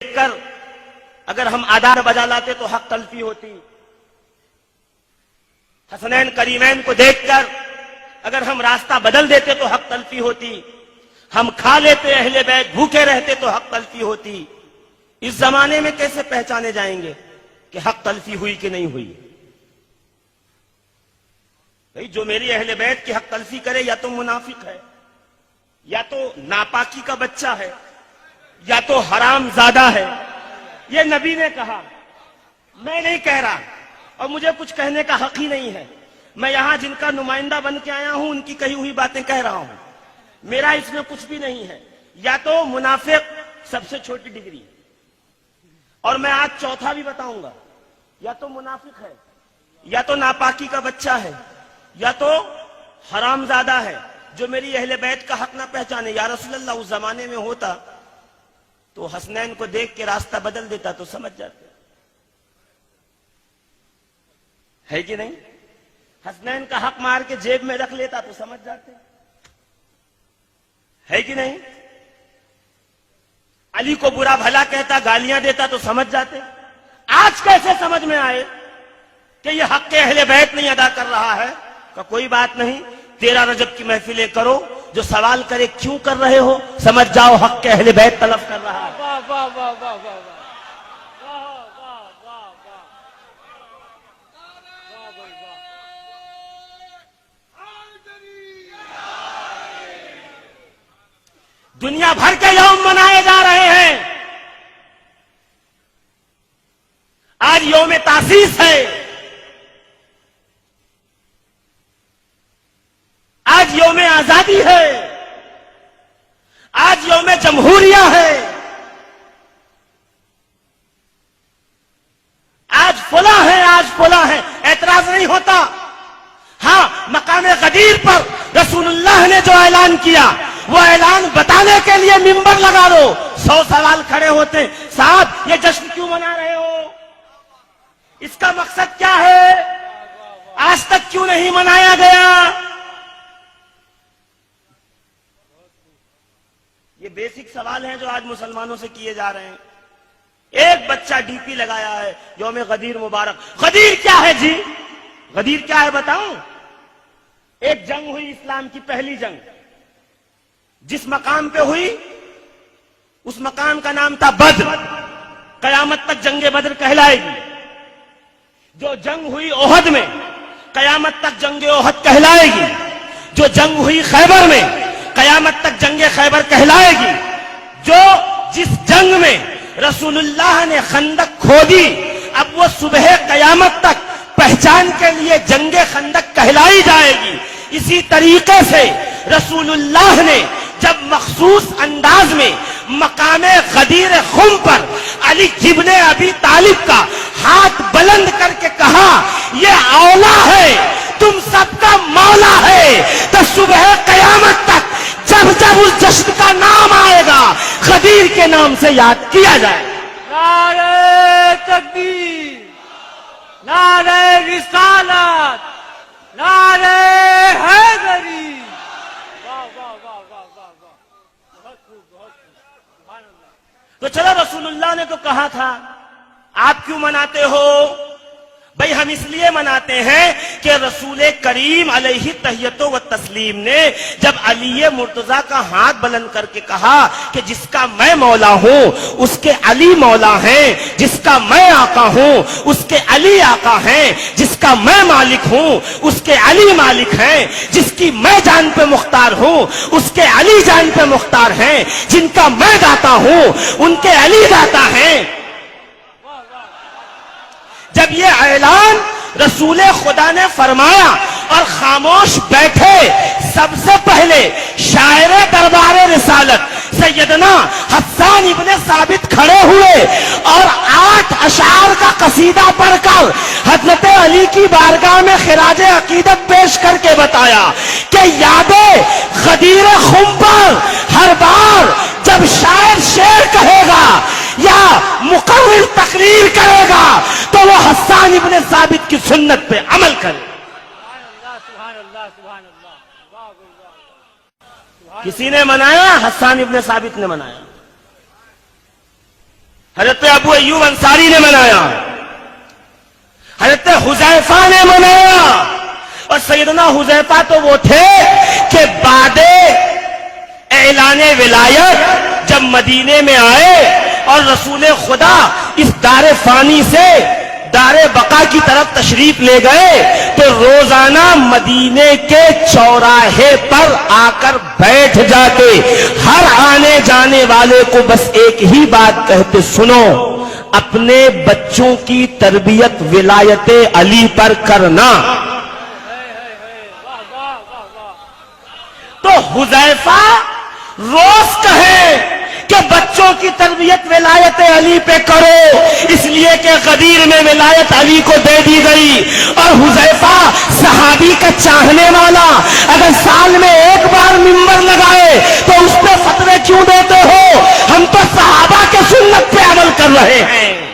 دیکھ کر اگر ہم آدار بجا لاتے تو حق تلفی ہوتی. حسنین کریمین کو دیکھ کر اگر ہم راستہ بدل دیتے تو حق تلفی ہوتی. ہم کھا لیتے اہل بیت بھوکے رہتے تو حق تلفی ہوتی. اس زمانے میں کیسے پہچانے جائیں گے کہ حق تلفی ہوئی کہ نہیں ہوئی؟ بھئی جو میری اہل بیت کی حق تلفی کرے یا تو منافق ہے، یا تو ناپاکی کا بچہ ہے، یا تو حرام زادہ ہے. یہ نبی نے کہا، میں نہیں کہہ رہا، اور مجھے کچھ کہنے کا حق ہی نہیں ہے. میں یہاں جن کا نمائندہ بن کے آیا ہوں ان کی کہی ہوئی باتیں کہہ رہا ہوں. میرا اس میں کچھ بھی نہیں ہے. یا تو منافق سب سے چھوٹی ڈگری، اور میں آج چوتھا بھی بتاؤں گا، یا تو منافق ہے، یا تو ناپاکی کا بچہ ہے، یا تو حرام زادہ ہے جو میری اہل بیت کا حق نہ پہچانے. یا رسول اللہ اس زمانے میں ہوتا تو حسنین کو دیکھ کے راستہ بدل دیتا تو سمجھ جاتے. ہے کہ نہیں؟ حسنین کا حق مار کے جیب میں رکھ لیتا تو سمجھ جاتے. ہے کہ نہیں؟ علی کو برا بھلا کہتا، گالیاں دیتا تو سمجھ جاتے. آج کیسے سمجھ میں آئے کہ یہ حق کے اہل بیت نہیں ادا کر رہا ہے؟ کہ کوئی بات نہیں، 13 رجب کی محفلیں کرو، جو سوال کرے کیوں کر رہے ہو، سمجھ جاؤ حق کے اہل بیت طلب کر رہا ہے. دنیا بھر کے یوم منائے جا رہے ہیں. آج یوم تاسیس ہے، آج یوم آزادی ہے، آج یوم جمہوریہ ہے، آج فلاں ہے، آج فلاں ہے. اعتراض نہیں ہوتا. ہاں، مقام غدیر پر رسول اللہ نے جو اعلان کیا وہ اعلان بتانے کے لیے ممبر لگا دو. 100 سوال کھڑے ہوتے، صاحب یہ جشن کیوں منا رہے ہو؟ اس کا مقصد کیا ہے؟ آج تک کیوں نہیں منایا گیا؟ یہ بیسک سوال ہیں جو آج مسلمانوں سے کیے جا رہے ہیں. ایک بچہ ڈی پی لگایا ہے یوم غدیر مبارک. غدیر کیا ہے جی؟ غدیر کیا ہے بتاؤں؟ ایک جنگ ہوئی اسلام کی پہلی جنگ، جس مقام پہ ہوئی اس مقام کا نام تھا بدر. قیامت تک جنگ بدر کہلائے گی. جو جنگ ہوئی احد میں، قیامت تک جنگ احد کہلائے گی. جو جنگ ہوئی خیبر میں، قیامت تک جنگ خیبر کہلائے گی. جس جنگ میں رسول اللہ نے خندق کھودی، اب وہ صبح قیامت تک پہچان کے لیے جنگ خندق کہلائی جائے گی. اسی طریقے سے رسول اللہ نے جب مخصوص انداز میں مقام غدیر خم پر علی ابن ابی طالب کا ہاتھ بلند کر کے کہا، یہ اولا ہے، تم سب کا مولا ہے، تو صبح قیامت تک جب جب اس جشن کا نام آئے گا غدیر کے نام سے یاد کیا جائے. نعرہ تکبیر، نعرہ رسالت، نعرہ حیدری. تو چلو رسول اللہ نے تو کہا تھا، آپ کیوں مناتے ہو؟ بھئی ہم اس لیے مناتے ہیں کہ رسول کریم علیہ تحیت و تسلیم نے جب علی مرتضیٰ کا ہاتھ بلند کر کے کہا کہ جس کا میں مولا ہوں اس کے علی مولا ہیں، جس کا میں آقا ہوں اس کے علی آقا ہیں، جس کا میں مالک ہوں اس کے علی مالک ہیں، جس کی میں جان پہ مختار ہوں اس کے علی جان پہ مختار ہیں، جن کا میں داتا ہوں ان کے علی داتا ہیں. جب یہ اعلان رسول خدا نے فرمایا اور خاموش بیٹھے، سب سے پہلے شاعر دربار رسالت سیدنا حسان ابن ثابت کھڑے ہوئے اور 8 اشعار کا قصیدہ پڑھ کر حضرت علی کی بارگاہ میں خراج عقیدت پیش کر کے بتایا کہ یاد غدیر خم پر ہر بار جب شاعر شعر کہے گا یا مقرر تقریر کرے گا تو وہ حسان ابن ثابت کی سنت پہ عمل کرے. کسی نے منایا؟ حسان ابن ثابت نے منایا. حضرت ابو ایوب انصاری نے منایا، حضرت حذیفہ نے منایا. اور سیدنا حذیفہ تو وہ تھے کہ بعد اعلان ولایت جب مدینے میں آئے اور رسول خدا اس دار فانی سے دار بقا کی طرف تشریف لے گئے تو روزانہ مدینے کے چوراہے پر آ کر بیٹھ جاتے، ہر آنے جانے والے کو بس ایک ہی بات کہتے، سنو اپنے بچوں کی تربیت ولایت علی پر کرنا. تو حذیفہ روز کہیں کہ بچوں کی تربیت ولایت علی پہ کرو، اس لیے کہ غدیر میں ولایت علی کو دے دی گئی. اور حذیفہ صحابی کا چاہنے والا، اگر سال میں ایک بار منبر لگائے تو اس پہ فتوے کیوں دیتے ہو؟ ہم تو صحابہ کے سنت پہ عمل کر رہے ہیں.